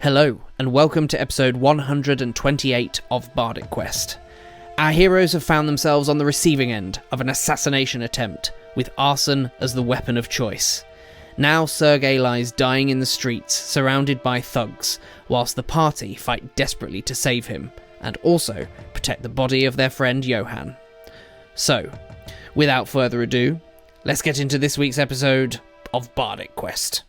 Hello, and welcome to episode 128 of Bardic Quest. Our heroes have found themselves on the receiving end of an assassination attempt, with arson as the weapon of choice. Now Sergei lies dying in the streets, surrounded by thugs, whilst the party fight desperately to save him, and also protect the body of their friend Johann. So, without further ado, let's get into this week's episode of Bardic Quest.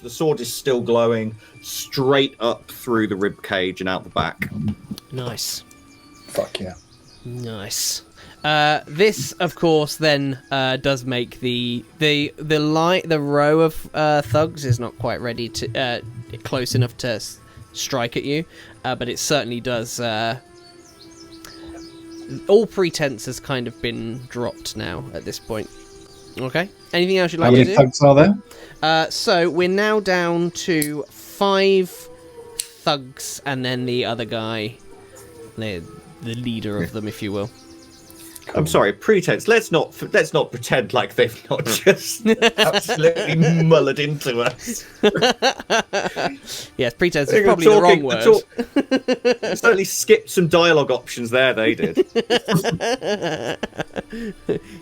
The sword is still glowing straight up through the rib cage and out the back. Nice. Fuck yeah. Nice. This, of course, then does make the row of thugs is not quite ready to close enough to strike at you, but it certainly does. All pretense has kind of been dropped now at this point. Okay. Anything else you'd like to do? How many thugs are there? So we're now down to 5 thugs, and then the other guy, the leader of them, if you will. I'm sorry, pretense. Let's not pretend like they've not just absolutely mullered into us. Yes, pretense is probably the wrong word. Certainly skipped some dialogue options there. They did.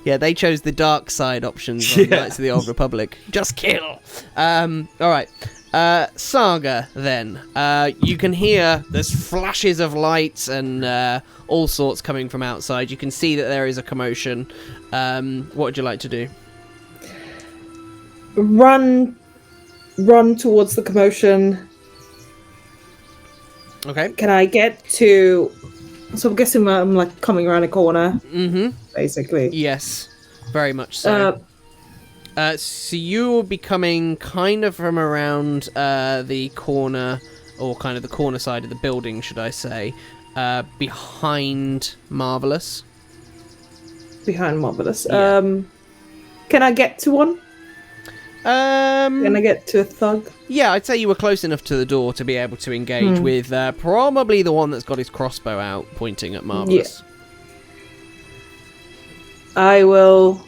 Yeah, they chose the dark side options on Knights of the Old Republic. Just kill. All right. Saga, then. You can hear there's flashes of lights and all sorts coming from outside. You can see that there is a commotion. What would you like to do? Run towards the commotion. Okay. Can I get to... So I'm guessing I'm like coming around a corner. Mm-hmm. Basically. Yes, very much so. So you're becoming kind of from around the corner, or kind of the corner side of the building, should I say, behind Marvellus. Behind Marvellus. Yeah. Can I get to one? Can I get to a thug? Yeah, I'd say you were close enough to the door to be able to engage with probably the one that's got his crossbow out, pointing at Marvellus. Yeah. I will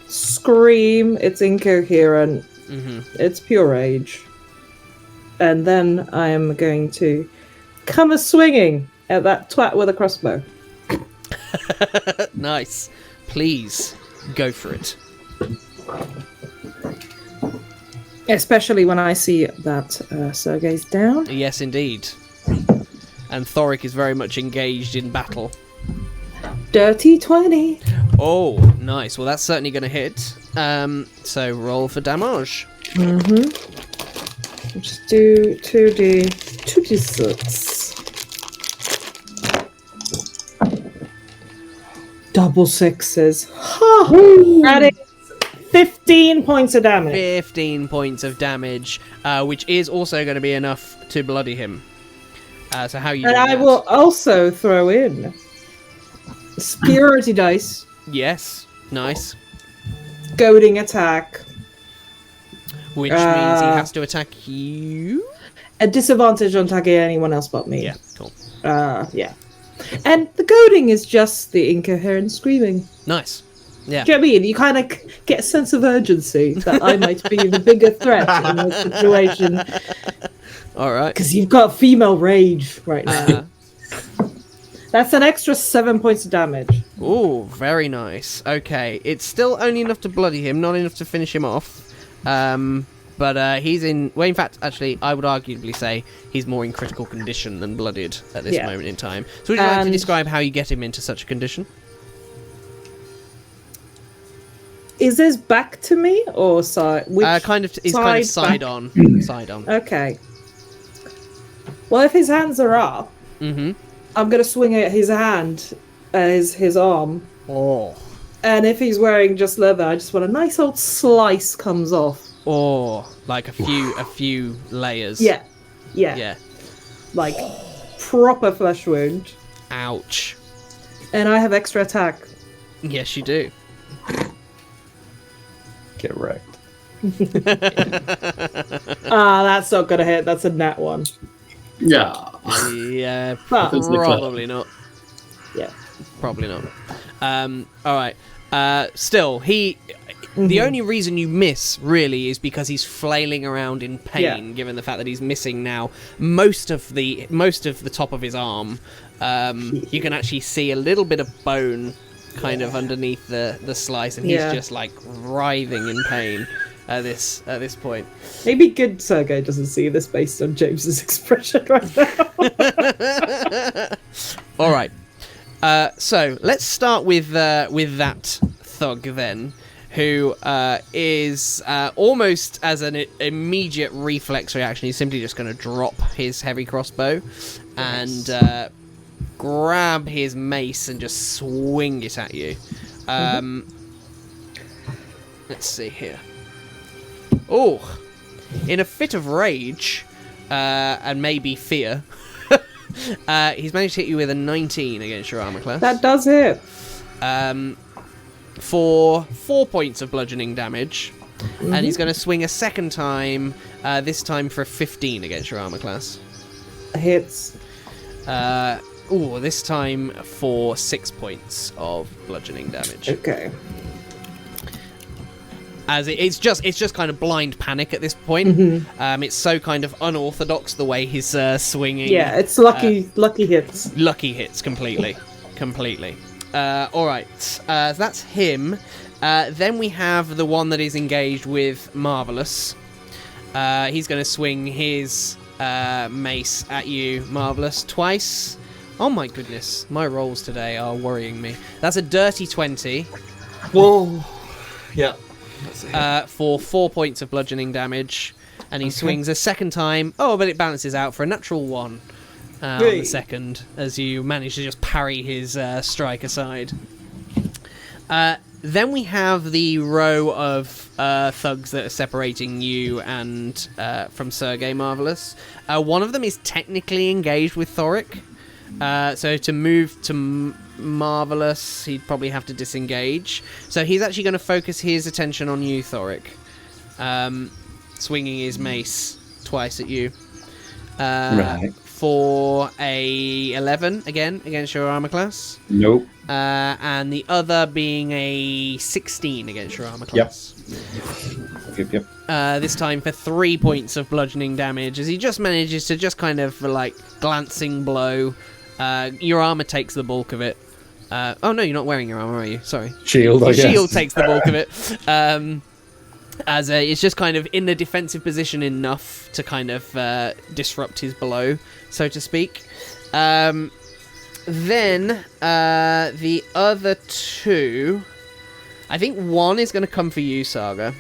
scream. It's incoherent. Mm-hmm. It's pure rage. And then I am going to come a-swinging at that twat with a crossbow. Nice. Please, go for it. Especially when I see that Sergei's down. Yes, indeed. And Thorik is very much engaged in battle. Dirty 20. Oh, nice. Well, that's certainly going to hit. So roll for damage. Mm-hmm. Just do 2d6. Double sixes. Ha! That is 15 points of damage. 15 points of damage, which is also going to be enough to bloody him. So how you? And I will also throw in Spirity dice. Yes, nice. Goading attack. Which means he has to attack you. A disadvantage on attacking anyone else but me. Yeah, cool. Yeah. And the goading is just the incoherent screaming. Nice. Yeah. Do you know what I mean? You kind of get a sense of urgency that I might be the bigger threat in this situation. All right. Because you've got female rage right now. That's an extra 7 points of damage. Ooh, very nice. Okay, it's still only enough to bloody him, not enough to finish him off. But he's in... Well, in fact, actually, I would arguably say he's more in critical condition than bloodied at this moment in time. So would you like to describe how you get him into such a condition? Is his back to me or side? He's kind of side on. Side on. Okay. Well, if his hands are up, I'm going to swing at his hand, his arm. Oh. And if he's wearing just leather, I just want a nice old slice comes off. Oh, like a few layers. Yeah. Like proper flesh wound. Ouch. And I have extra attack. Yes, you do. Get wrecked. That's not gonna hit. That's a nat 1. Yeah. Yeah, But- probably not. Yeah. Probably not. All right. Still, the only reason you miss really is because he's flailing around in pain. Given the fact that he's missing now most of the top of his arm, you can actually see a little bit of bone kind of underneath the slice, and he's just like writhing in pain at this point. Maybe good Sergei doesn't see this based on James's expression right now. All right. So let's start with that thug then, who is almost as an immediate reflex reaction. He's simply just going to drop his heavy crossbow and grab his mace and just swing it at you. Let's see here. Oh, in a fit of rage and maybe fear, he's managed to hit you with a 19 against your armor class. That does hit. For 4 points of bludgeoning damage, and he's going to swing a second time, this time for 15 against your armor class. Hits. This time for 6 points of bludgeoning damage. Okay. As it's just kind of blind panic at this point. It's so kind of unorthodox the way he's swinging. Yeah, it's lucky hits. Lucky hits completely. All right, so that's him. Then we have the one that is engaged with Marvellus. He's going to swing his mace at you, Marvellus, twice. Oh my goodness, my rolls today are worrying me. That's a dirty 20. Whoa. Yeah. For 4 points of bludgeoning damage. And he swings a second time. Oh, but it balances out for a natural 1 on the second, as you manage to just parry his strike aside. Then we have the row of thugs that are separating you and from Sergei, Marvellus. One of them is technically engaged with Thorik. So to move to Marvellus, he'd probably have to disengage. So he's actually going to focus his attention on you, Thorik. Swinging his mace twice at you. Right. For a 11 again against your armor class. Nope. And the other being a 16 against your armor class. Yep. This time for 3 points of bludgeoning damage, as he just manages to just kind of like glancing blow. Your armor takes the bulk of it. Oh no, you're not wearing your armor, are you? Sorry. Shield, I guess. Shield takes the bulk of it. As it's just kind of in the defensive position enough to kind of disrupt his blow, so to speak. Then the other two, I think one is going to come for you, Saga,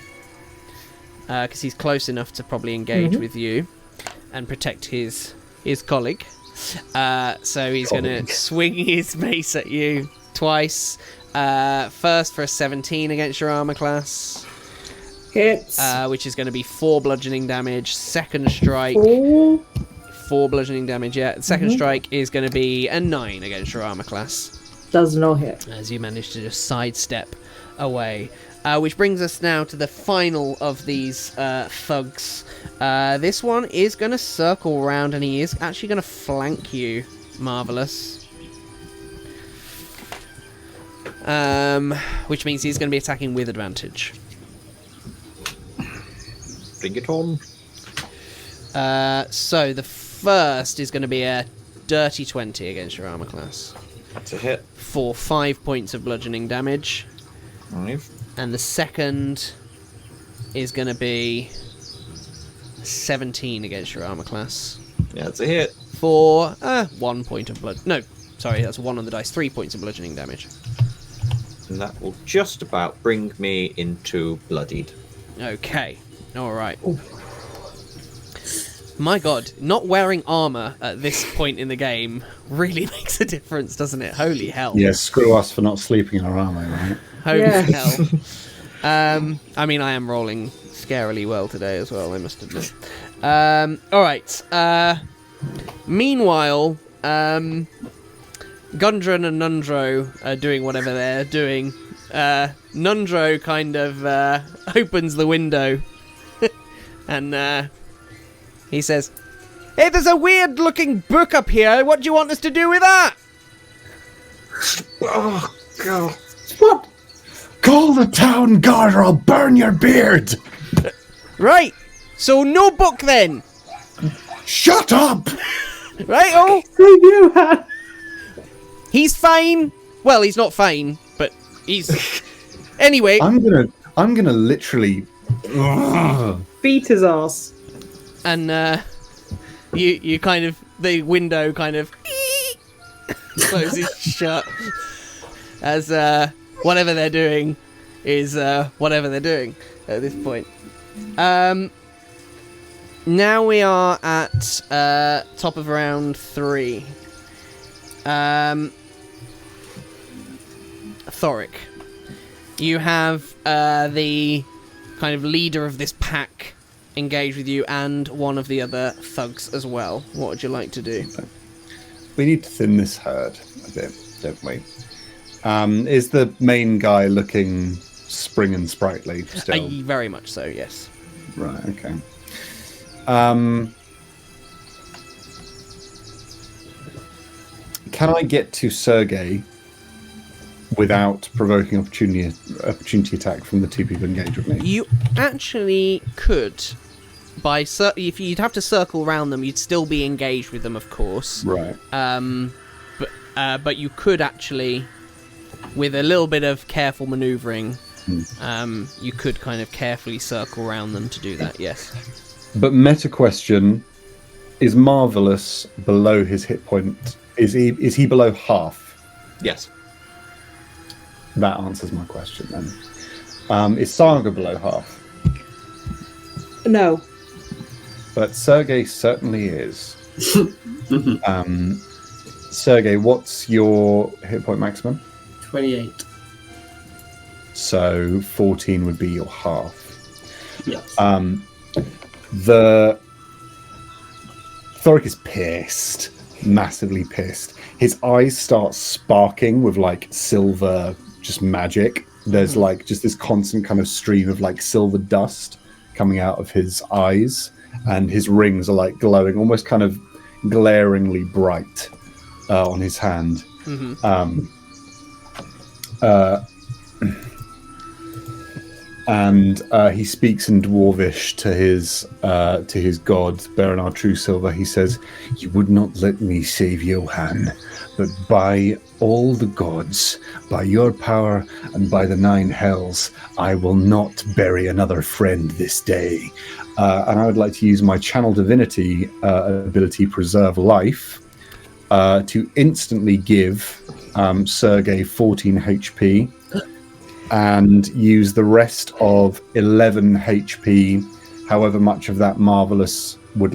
because he's close enough to probably engage with you and protect his colleague. So he's going to swing his mace at you twice. First for a 17 against your armor class. Hits. Which is going to be 4 bludgeoning damage. Second strike. 4 bludgeoning damage, yeah. Second strike is going to be a 9 against your armor class. Does not hit. As you manage to just sidestep away. Which brings us now to the final of these thugs. This one is going to circle around, and he is actually going to flank you, Marvellus. Which means he's going to be attacking with advantage. Bring it on. So the first is going to be a dirty 20 against your armor class. That's a hit. for 5 points of bludgeoning damage. 5. And the second is going to be 17 against your armor class. Yeah, that's a hit. For 1 point of blood. No, sorry, that's 1 on the dice. 3 points of bludgeoning damage. And that will just about bring me into bloodied. Okay, alright. My god, not wearing armor at this point in the game really makes a difference, doesn't it? Holy hell. Yeah, screw us for not sleeping in our armor, right? Holy Yes. hell. I mean, I am rolling scarily well today as well, I must admit. Alright. Meanwhile, Gundren and Nundro are doing whatever they're doing. Nundro kind of opens the window and he says, "Hey, there's a weird-looking book up here. What do you want us to do with that?" Oh, God. What? Call the town guard or I'll burn your beard! Right. So no book then. Shut up! Right? Oh, Johann. he's fine. Well, he's not fine, but he's. Anyway. I'm gonna literally. Beat his ass. And you kind of, the window kind of closes shut as whatever they're doing is whatever they're doing at this point. Now we are at top of round 3. Thorik, you have the kind of leader of this pack engage with you and one of the other thugs as well. What would you like to do? We need to thin this herd a bit, don't we? Is the main guy looking spring and sprightly still? Very much so, yes. Right, okay. Can I get to Sergei without provoking opportunity attack from the two people engaged with me? You actually could. If you'd have to circle around them, you'd still be engaged with them, of course. Right. But you could actually, with a little bit of careful manoeuvring, you could kind of carefully circle around them to do that. Yes. But meta question: is Marvellus below his hit point? Is he below half? Yes. That answers my question then. Is Saga below half? No. But Sergei certainly is. Sergei, what's your hit point maximum? 28. So 14 would be your half. Yes. The Thorik is pissed, massively pissed. His eyes start sparking with like silver, just magic. There's like just this constant kind of stream of like silver dust coming out of his eyes, and his rings are like glowing, almost kind of glaringly bright on his hand. And he speaks in Dwarvish to his god, Berenar True Silver. He says, "You would not let me save Johann, but by all the gods, by your power and by the 9 hells, I will not bury another friend this day." And I would like to use my Channel Divinity ability, Preserve Life, to instantly give Sergei 14 HP. And use the rest of 11 HP, however much of that Marvellus would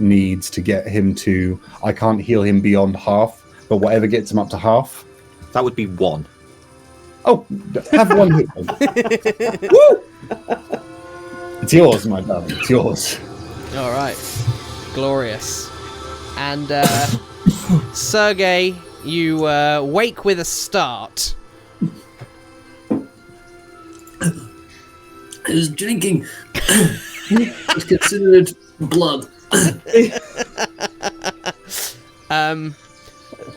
needs to get him to... I can't heal him beyond half, but whatever gets him up to half. That would be 1. Oh, have 1 hit point. Woo! It's yours, my darling. It's yours. All right. Glorious. And Sergei, you wake with a start. Is drinking is considered blood.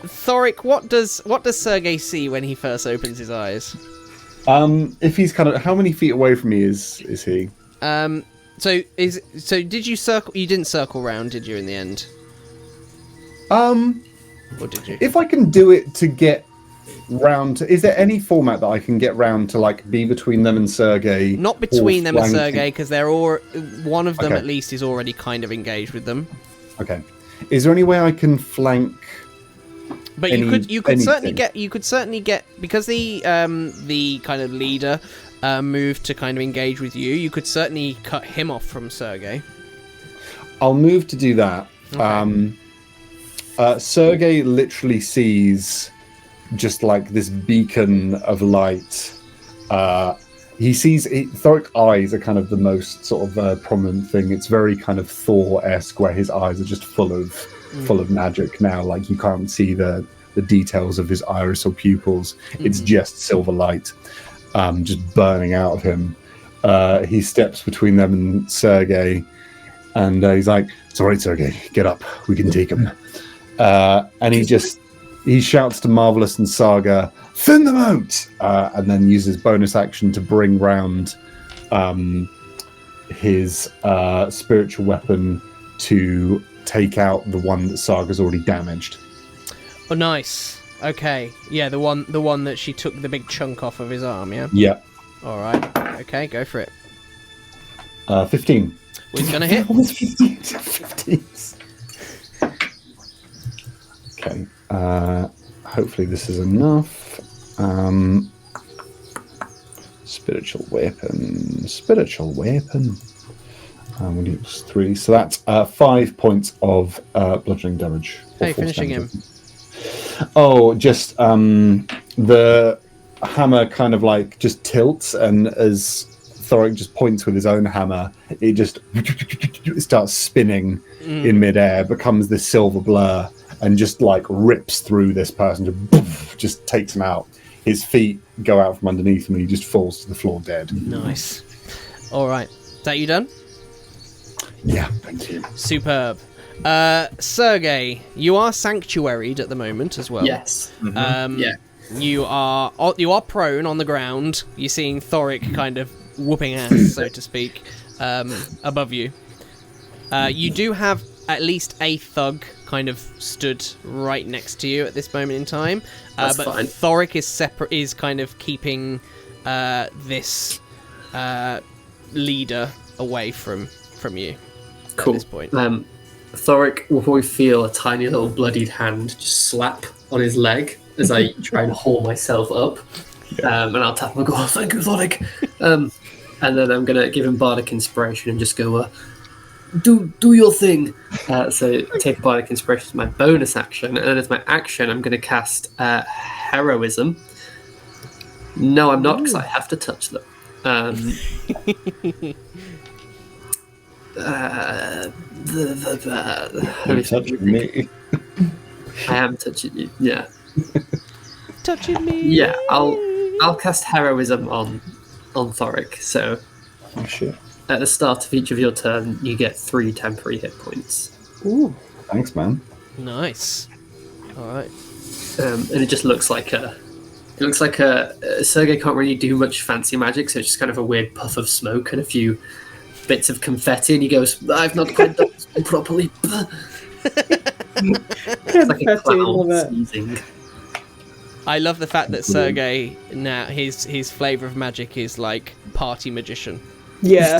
Thorik, what does Sergei see when he first opens his eyes? If he's kind of... How many feet away from me is he? So did you circle? You didn't circle round, did you? In the end. Or did you? If I can do it to get round to, is there any format that I can get round to like be between them and Sergei? Not between or them and flanking? Sergei, because they're all one of them Okay. at least is already kind of engaged with them. Okay. Is there any way I can flank? But you could certainly get because the kind of leader moved to kind of engage with you. You could certainly cut him off from Sergei. I'll move to do that. Okay. Sergei literally sees just like this beacon of light. He sees Thorik eyes are kind of the most sort of prominent thing. It's very kind of Thor-esque, where his eyes are just full of magic now. Like you can't see the details of his iris or pupils. It's just silver light, just burning out of him. He steps between them and Sergei, and he's like, "It's all right, Sergei. Get up. We can take him." And he shouts to Marvellus and Saga, "Thin them out!" And then uses bonus action to bring round his spiritual weapon to take out the one that Saga's already damaged. Oh, nice. Okay. Yeah, the one that she took the big chunk off of his arm. Yeah. Yeah. All right. Okay, go for it. 15. Who's gonna hit? Almost 15. 15. Okay. Hopefully this is enough. Spiritual weapon. We need 3. So that's 5 points of bludgeoning damage. Hey, finishing him. Oh, just the hammer kind of like just tilts, and as Thorik just points with his own hammer, it just starts spinning in midair, becomes this silver blur, and just like rips through this person, just takes him out. His feet go out from underneath him, and he just falls to the floor dead. Nice. All right. Is that you done? Yeah, thank you. Superb. Sergei, you are sanctuaried at the moment as well. Yes. Yeah. You are prone on the ground. You're seeing Thorik kind of whooping ass, so to speak, above you. You do have at least a thug kind of stood right next to you at this moment in time. That's but fine. Thorik is kind of keeping this leader away from you at this point. Thorik will probably feel a tiny little bloodied hand just slap on his leg as I try and haul myself up. And I'll tap him and go, "Oh, thank you, Thorik." And then I'm going to give him Bardic Inspiration and just go, do your thing. So take Bardic Inspiration as my bonus action. And then as my action, I'm going to cast Heroism. No, I'm not, because I have to touch them. You're touching me. I am touching you. Yeah. Touching me. Yeah. I'll cast Heroism on Thorik. So Oh shit. at the start of each of your turn, you get 3 temporary hit points. Ooh. Thanks, man. Nice. All right. And it just looks like Sergei can't really do much fancy magic, so it's just kind of a weird puff of smoke and a few bits of confetti, and he goes, "I've not quite done this one properly." It's like a Confetti, clown love it. sneezing. I love the fact that Sergei now his flavor of magic is like party magician. Yeah.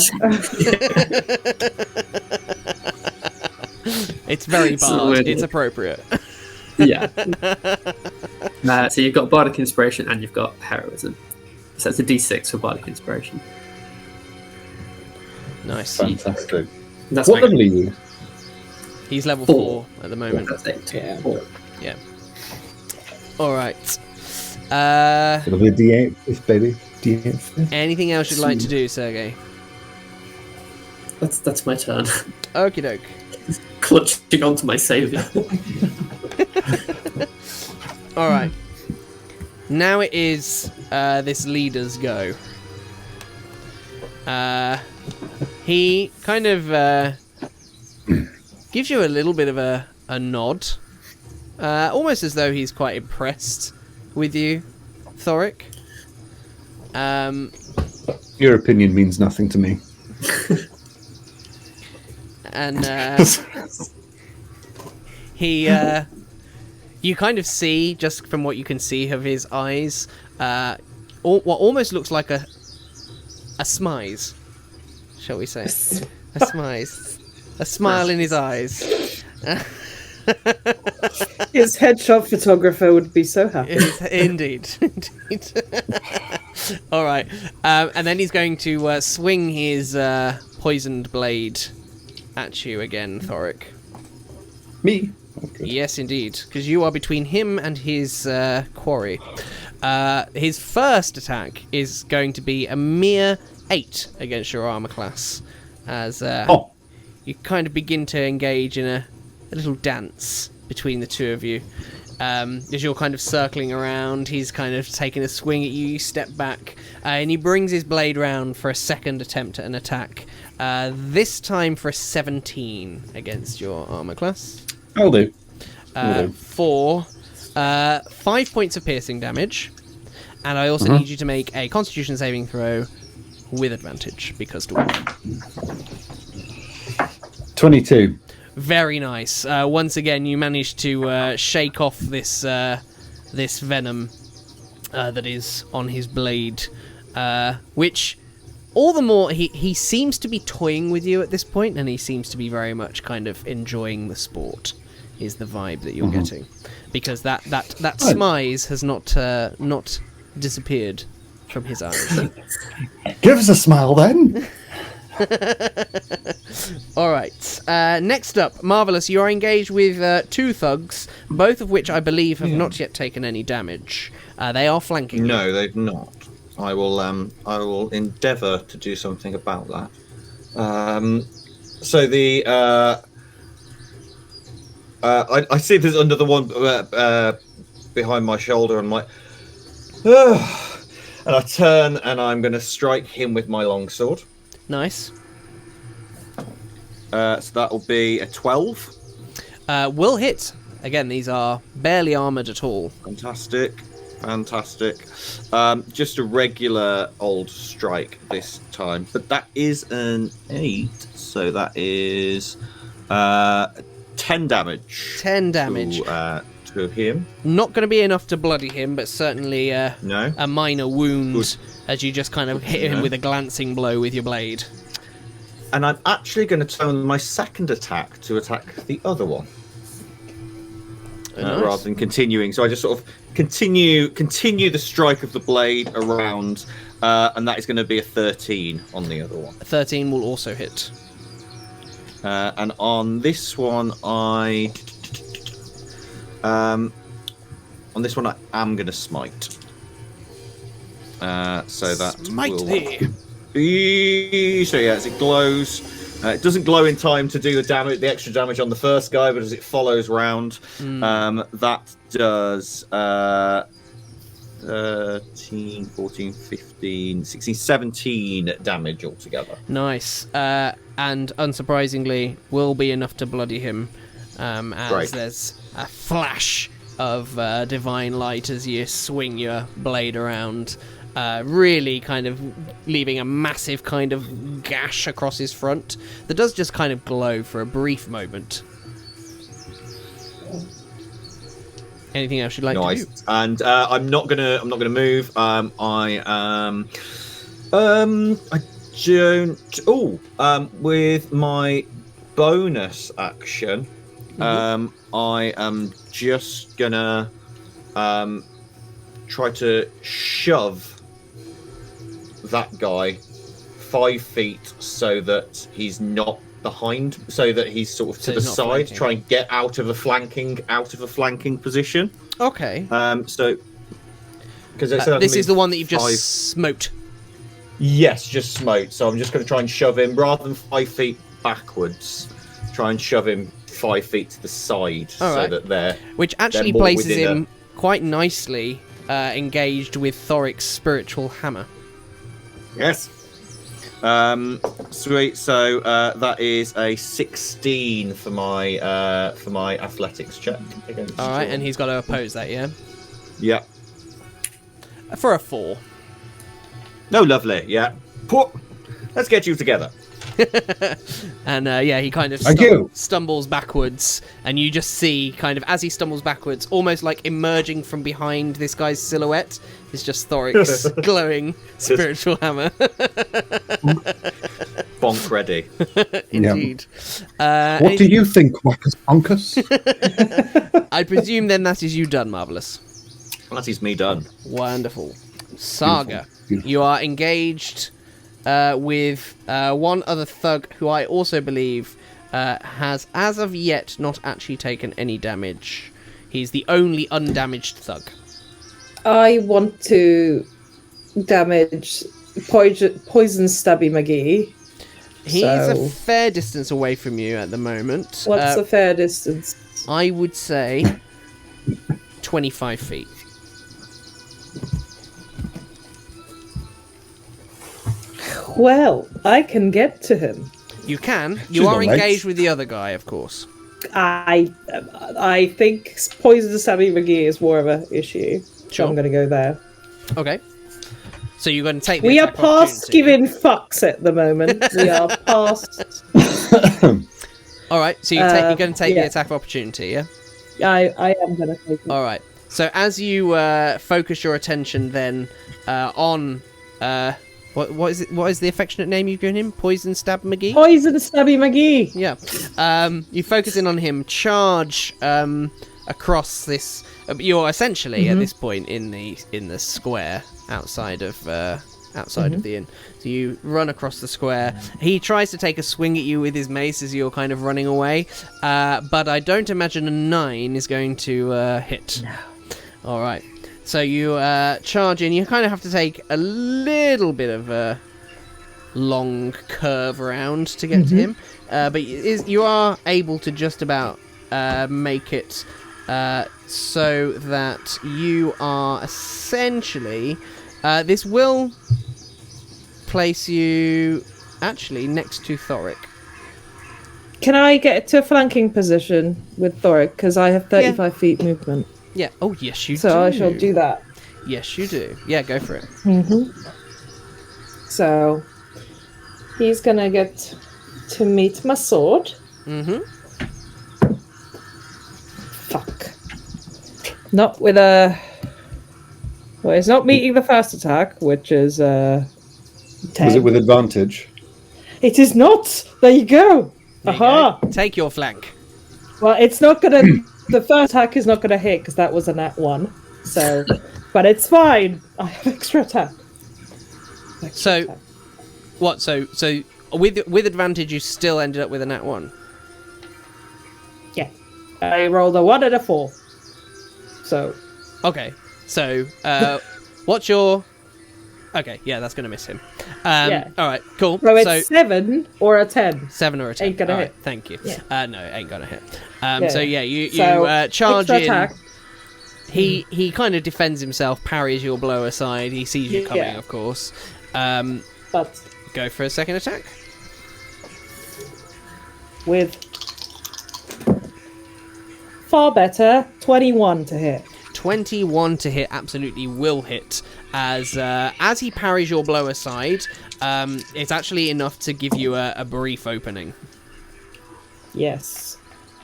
It's very So bard. weird. It's appropriate. Yeah. So you've got Bardic Inspiration and you've got Heroism. So it's a D6 for Bardic Inspiration. Nice. Fantastic. That's What my level are you? He's level 4 4 at the moment. That's 8. Yeah. 4. Yeah. All right. It'll be a D8, baby. D8. Anything else you'd like to do, Sergei? That's my turn. Okie doke. Clutching onto my saviour. All right. Now it is this leader's go. He kind of gives you a little bit of a nod, almost as though he's quite impressed with you, Thorik. Your opinion means nothing to me. And he You kind of see, just from what you can see of his eyes, what almost looks like a smize, shall we say? A smize. A smile in his eyes. His headshot photographer would be so happy. Indeed. All right. And then he's going to swing his poisoned blade at you again, Thorik. Me? Oh, good. Yes, indeed. Because you are between him and his quarry. His first attack is going to be a mere 8 against your armor class. As you kind of begin to engage in a little dance between the two of you. As you're kind of circling around, he's kind of taking a swing at you, you step back, and he brings his blade round for a second attempt at an attack. This time for a 17 against your armor class. I'll do. For 5 points of piercing damage. And I also need you to make a Constitution saving throw with advantage, because dwarf. 22. Very nice. Once again, you manage to shake off this venom that is on his blade, which all the more he seems to be toying with you at this point, and he seems to be very much kind of enjoying the sport. Is the vibe that you're getting, because that smize has not disappeared from his eyes. Give us a smile then. All right. Next up, Marvellus, you are engaged with 2 thugs, both of which I believe have not yet taken any damage. They are flanking. No, they've not. I will endeavour to do something about that. So the I see this under the one behind my shoulder, and my and I turn and I'm going to strike him with my longsword. Nice. So that will be a 12. Will hit. Again, these are barely armoured at all. Fantastic. Just a regular old strike this time, but that is an 8, so that is 10 damage. 10 damage. To him. Not going to be enough to bloody him, but certainly a minor wound. Good. As you just kind of hit him with a glancing blow with your blade. And I'm actually going to turn my second attack to attack the other one. Nice. Rather than continuing. So I just sort of continue the strike of the blade around, and that is going to be a 13 on the other one. 13 will also hit. And on this one, I am going to smite. So that Smite will thee. be... So yeah, as it glows, it doesn't glow in time to do the extra damage on the first guy, but as it follows round, that does 13, 14, 15, 16, 17 damage altogether. Nice. And unsurprisingly, will be enough to bloody him, as there's a flash of divine light as you swing your blade around, really kind of leaving a massive kind of gash across his front that does just kind of glow for a brief moment. Anything else you'd like to do? And I'm not gonna move. I don't. With my bonus action, I am just gonna try to shove that guy 5 feet so that he's not behind, so that he's sort of to the side, flanking. Try and get out of a flanking position. Okay. So because this is the one that you've just smoked. Yes, just smote. So I'm just going to try and shove him rather than 5 feet backwards. Try and shove him 5 feet to the side, so that they're which actually places him quite nicely engaged with Thorik's spiritual hammer. Yes. Sweet. So that is a 16 for my athletics check. All right, and he's got to oppose that, yeah. Yeah. For a 4. No, lovely. Yeah. Let's get you together. And he kind of stumbles backwards, and you just see, kind of, as he stumbles backwards, almost like emerging from behind this guy's silhouette, is just Thorik's glowing spiritual hammer. Bonk ready. Indeed. What do you think, Wackus Bonkus? I presume then that is you done, Marvellus. That is me done. Wonderful. Saga, Beautiful. you are engaged with one other thug who I also believe has, as of yet, not actually taken any damage. He's the only undamaged thug. I want to damage Poison Stabby McGee. He's a fair distance away from you at the moment. What's a fair distance? I would say 25 feet. Well, I can get to him. You can. She's You are got legs. engaged with the other guy, of course. I think Poison Stabby McGee is more of an issue. Sure. So I'm going to go there. Okay. So you're going to take the We are attack past opportunity. giving fucks at the moment. We are past. All right. So you're going to take the yeah. attack of opportunity, yeah? I am going to take it. All right. So as you focus your attention then on what is it? What is the affectionate name you've given him? Poison Stab McGee. Poison Stabby McGee. Yeah. You focus in on him. Charge across this. You're essentially at this point in the square outside of the inn. So you run across the square. He tries to take a swing at you with his mace as you're kind of running away, but I don't imagine a 9 is going to hit. No. All right. So you charge in. You kind of have to take a little bit of a long curve around to get to him, but you are able to just about make it so that you are essentially... this will place you actually next to Thorik. Can I get to a flanking position with Thorik? Because I have 35 feet movement. Yeah. Oh, yes, you do. So I shall do that. Yes, you do. Yeah, go for it. So he's going to get to meet my sword. Fuck. Not with a... Well, it's not meeting the first attack, which is 10. Was it with advantage? It is not! There you go! There you Aha! go. Take your flank. Well, it's not gonna... the first attack is not gonna hit, because that was a nat 1. So... But it's fine! I have extra attack. So, what? So with advantage, you still ended up with a nat 1. Yeah. I rolled a 1 and a 4. So... Okay. So, what's your... Okay, yeah, that's going to miss him. Yeah. All right, cool. So it's 7 or a 10. 7 or a 10. Ain't gonna All hit. right, thank you. Yeah. No, ain't going to hit. Yeah. So, yeah, you So, charge extra in. attack. He kind of defends himself, parries your blow aside. He sees you coming, Yeah. of course. But Go for a second attack. with... Far better, 21 to hit. 21 to hit absolutely will hit as he parries your blow aside. It's actually enough to give you a brief opening. Yes.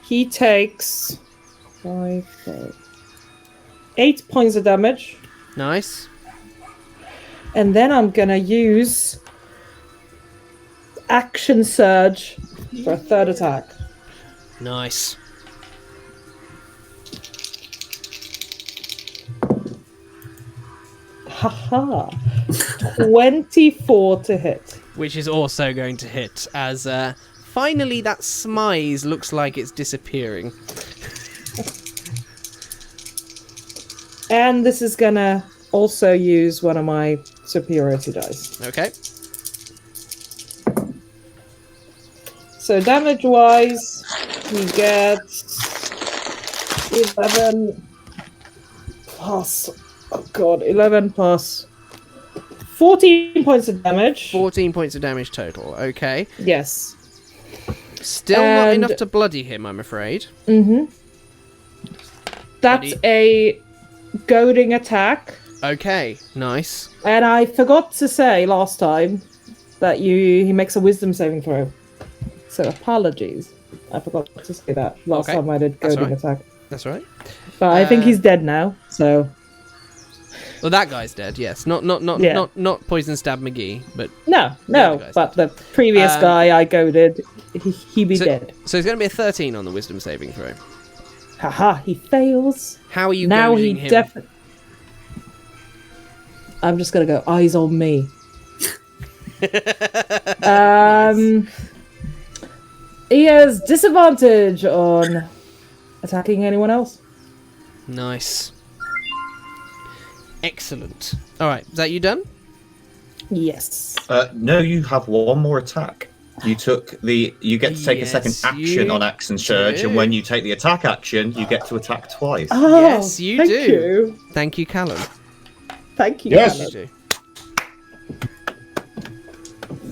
He takes 8 points of damage. Nice. And then I'm gonna use Action Surge for a third attack. Nice. Haha. 24 to hit. Which is also going to hit as finally that smize looks like it's disappearing. And this is gonna also use one of my superiority dice. Okay. So damage wise, he gets 11 plus, oh god, 11 plus 14 points of damage. 14 points of damage total. Okay. Yes. Still not And- enough to bloody him, I'm afraid. That's a goading attack. Okay. Nice. And I forgot to say last time, that he makes a wisdom saving throw. So apologies. I forgot to say that last time I did goading attack. That's right. But I think he's dead now, so... Well, that guy's dead, yes. Not Poison Stab McGee, but... No, but the previous guy I goaded, he be dead. So it's going to be a 13 on the wisdom saving throw. Haha, he fails. How are you now goading him? I'm just going to go, eyes on me. He has disadvantage on attacking anyone else. Nice. Excellent. All right, is that you done? Yes. No, you have one more attack. You get to take a second action on Action Surge, and when you take the attack action, you get to attack twice. Oh, yes, you thank do. You. Thank you, Callum. Thank you, Yes. Callum. You do.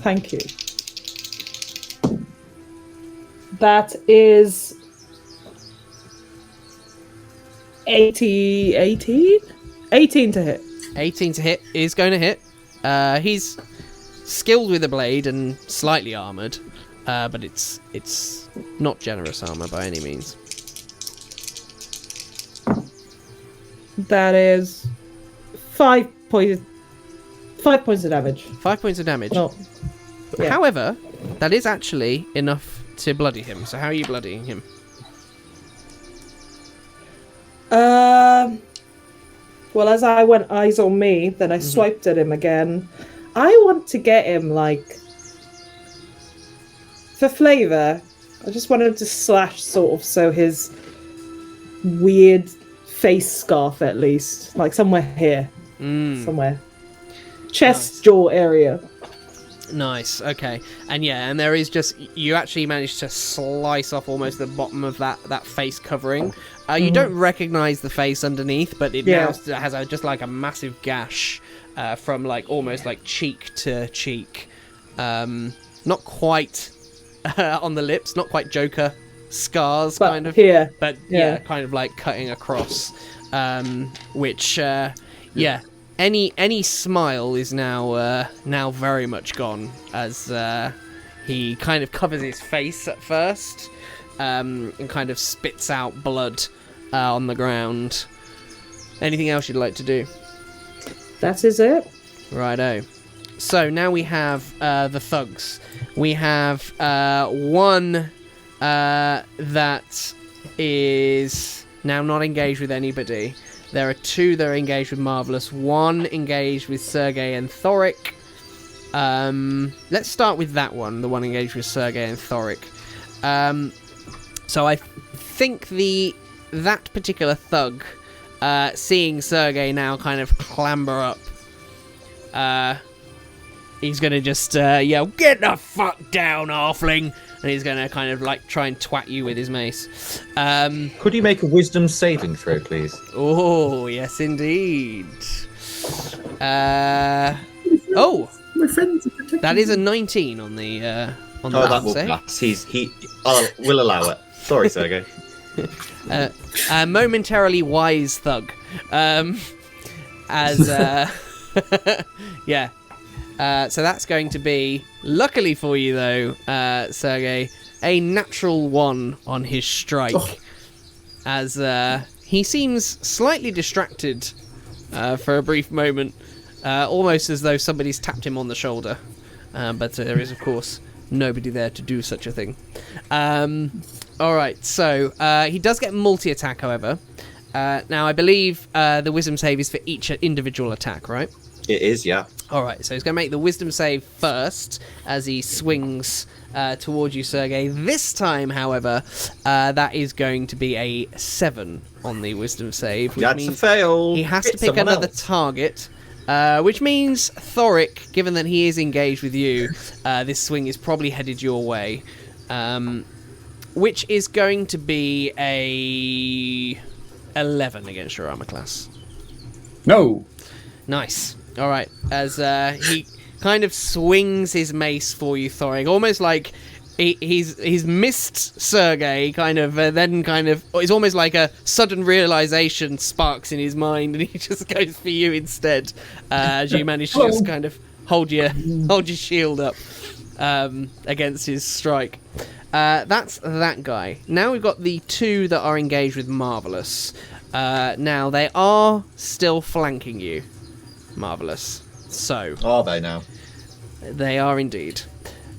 Thank you. That is 18 to hit. 18 to hit is going to hit. He's skilled with a blade and slightly armoured, but it's not generous armour by any means. That is 5 points of damage. 5 points of damage. No. Yeah. However, that is actually enough to bloody him. So how are you bloodying him? Well, as I went eyes on me, then I swiped at him again. I want to get him, for flavour, I just want him to slash sort of so his weird face scarf, at least. Somewhere here. Somewhere. Chest, jaw area. Nice, okay. And there is just... You actually managed to slice off almost the bottom of that face covering. You don't recognise the face underneath, but it now has just a massive gash from almost cheek to cheek. Not quite on the lips, not quite Joker scars, but kind of. Here. But kind of cutting across. Which, any smile is now very much gone, as he kind of covers his face at first, and kind of spits out blood on the ground. Anything else you'd like to do? That is it. Righto. So now we have the thugs. We have one that is now not engaged with anybody. There are 2 that are engaged with Marvellus, 1 engaged with Sergei and Thorik. Let's start with that one, the one engaged with Sergei and Thorik. So I think that particular thug, seeing Sergei now kind of clamber up, he's going to just yell, "Get the fuck down, halfling!" And he's going to kind of try and twat you with his mace. Could you make a wisdom saving throw, please? Oh, yes, indeed. My friends are protecting That is a 19 on the that will save. pass. We'll allow it. Sorry, Sergei. Momentarily wise thug. So that's going to be, luckily for you though, Sergei, a natural 1 on his strike. As he seems slightly distracted for a brief moment, almost as though somebody's tapped him on the shoulder. But there is, of course, nobody there to do such a thing. Alright, so he does get multi-attack, however. Now, I believe the wisdom save is for each individual attack, right? It is, yeah. Alright, so he's going to make the wisdom save first as he swings towards you, Sergei. This time, however, that is going to be a 7 on the wisdom save. Which That's means a fail. he has to pick another target, which means Thorik, given that he is engaged with you, this swing is probably headed your way. Which is going to be a 11 against your armor class. No. Nice. All right. As he kind of swings his mace for you, Thorik, almost like he's missed Sergei. It's almost like a sudden realization sparks in his mind, and he just goes for you instead. As you manage to just kind of hold your shield up against his strike. That's that guy. Now we've got the two that are engaged with Marvellus. Now they are still flanking you, Marvellus. So are they now? They are indeed.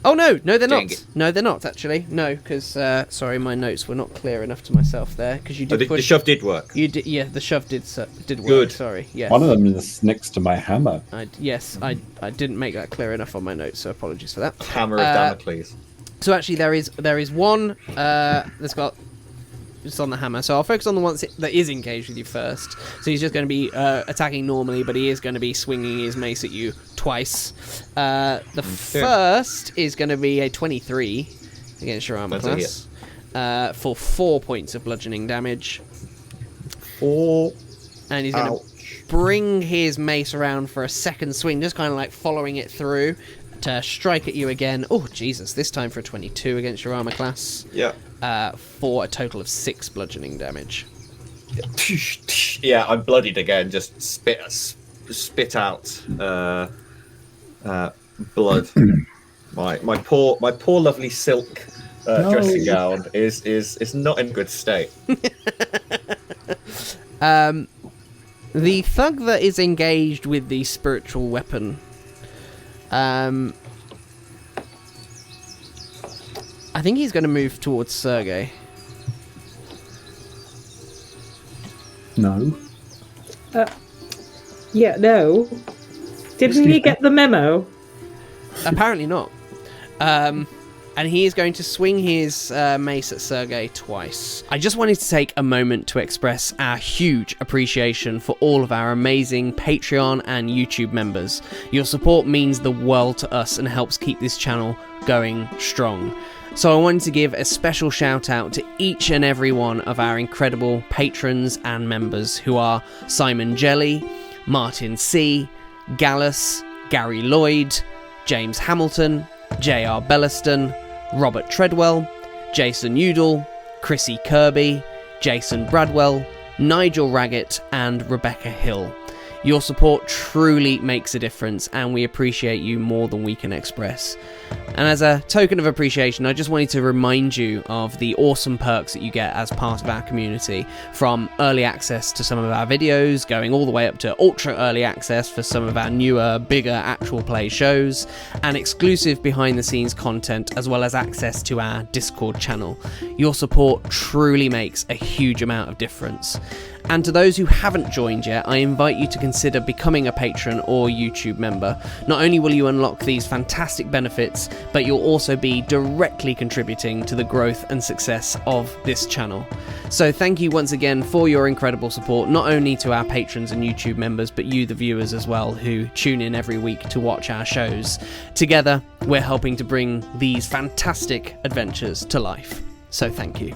Oh no, they're Dang not. it. No, they're not actually. No, because sorry, my notes were not clear enough to myself there. Because you did The shove did work. You did, yeah. The shove did work. Good. Sorry, yes. One of them is next to my hammer. I didn't make that clear enough on my notes, so apologies for that. Hammer of Damocles. So actually, there is one that's got. Just on the hammer, so I'll focus on the one that is engaged with you first. So he's just going to be attacking normally, but he is going to be swinging his mace at you twice. The first is going to be a 23 against your armor class for 4 points of bludgeoning damage. 4. And he's going to bring his mace around for a second swing, just kind of like following it through to strike at you again. Oh, Jesus, this time for a 22 against your armor class. Yeah. For a total of 6 bludgeoning damage. Yeah, I'm bloodied again. Just spit out blood. my poor lovely silk dressing gown is not in good state. The thug that is engaged with the spiritual weapon, I think he's going to move towards Sergei. No. Yeah, no. Didn't you get the memo? Apparently not. And he is going to swing his mace at Sergei twice. I just wanted to take a moment to express our huge appreciation for all of our amazing Patreon and YouTube members. Your support means the world to us and helps keep this channel going strong. So I wanted to give a special shout out to each and every one of our incredible patrons and members who are Simon Jelly, Martin C, Gallus, Gary Lloyd, James Hamilton, J.R. Belliston, Robert Treadwell, Jason Udall, Chrissy Kirby, Jason Bradwell, Nigel Raggett and Rebecca Hill. Your support truly makes a difference and we appreciate you more than we can express. And as a token of appreciation, I just wanted to remind you of the awesome perks that you get as part of our community, from early access to some of our videos, going all the way up to ultra early access for some of our newer, bigger actual play shows, and exclusive behind the scenes content, as well as access to our Discord channel. Your support truly makes a huge amount of difference. And to those who haven't joined yet, I invite you to consider becoming a patron or YouTube member. Not only will you unlock these fantastic benefits, but you'll also be directly contributing to the growth and success of this channel. So thank you once again for your incredible support, not only to our patrons and YouTube members, but you, the viewers as well, who tune in every week to watch our shows. Together, we're helping to bring these fantastic adventures to life. So thank you.